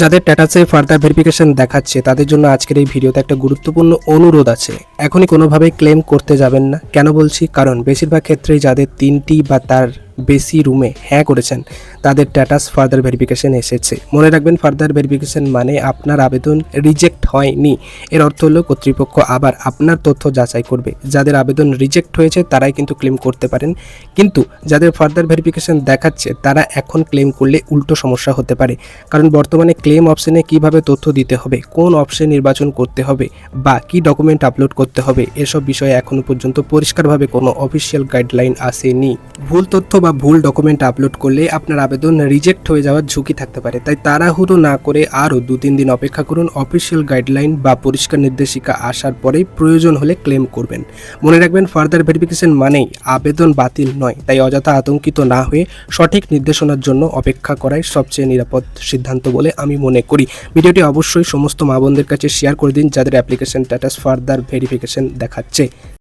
যাদের স্ট্যাটাসে further verification দেখাচ্ছে তাদের জন্য আজকের এই ভিডিওতে একটা গুরুত্বপূর্ণ অনুরোধ আছে। এখনই কোনোভাবেই ক্লেম করতে যাবেন না। কেন বলছি? কারণ বেশিরভাগ ক্ষেত্রেই যাদের 3টি বা তার বেশি রুমে হ্যাঁ করেছেন তাদের স্ট্যাটাস ফার্দার ভেরিফিকেশন এসেছে। মনে রাখবেন, ফার্দার ভেরিফিকেশন মানে আপনার আবেদন রিজেক্ট হয়নি। এর অর্থ হলো কর্তৃপক্ষ আবার আপনার তথ্য যাচাই করবে। যাদের আবেদন রিজেক্ট হয়েছে তারাই কিন্তু ক্লেম করতে পারেন, কিন্তু যাদের ফার্দার ভেরিফিকেশন দেখাচ্ছে তারা এখন ক্লেম করলে উল্টো সমস্যা হতে পারে। কারণ বর্তমানে ক্লেম অপশনে কিভাবে তথ্য দিতে হবে, কোন অপশন নির্বাচন করতে হবে বা কি ডকুমেন্ট আপলোড করতে হবে, এসব বিষয়ে এখনো পর্যন্ত পরিষ্কারভাবে কোনো অফিসিয়াল গাইডলাইন আসেনি। ভুল তথ্য বা ভুল ডকুমেন্ট আপলোড করলে আপনার আবেদন রিজেক্ট হয়ে যাওয়ার ঝুঁকি থাকতে পারে। তাই তাড়াহুড়ো না করে আরও 2-3 দিন অপেক্ষা করুন। অফিসিয়াল গাইডলাইন বা পরিষ্কার নির্দেশিকা আসার পরেই প্রয়োজন হলে ক্লেম করবেন। মনে রাখবেন, ফার্দার ভেরিফিকেশন মানেই আবেদন বাতিল নয়। তাই অযথা আতঙ্কিত না হয়ে সঠিক নির্দেশনার জন্য অপেক্ষা করাই সবচেয়ে নিরাপদ সিদ্ধান্ত বলে আমি মনে করি। ভিডিওটি অবশ্যই সমস্ত মা বোনদের কাছে শেয়ার করে দিন যাদের অ্যাপ্লিকেশন স্ট্যাটাস ফার্দার ভেরিফিকেশন দেখাচ্ছে।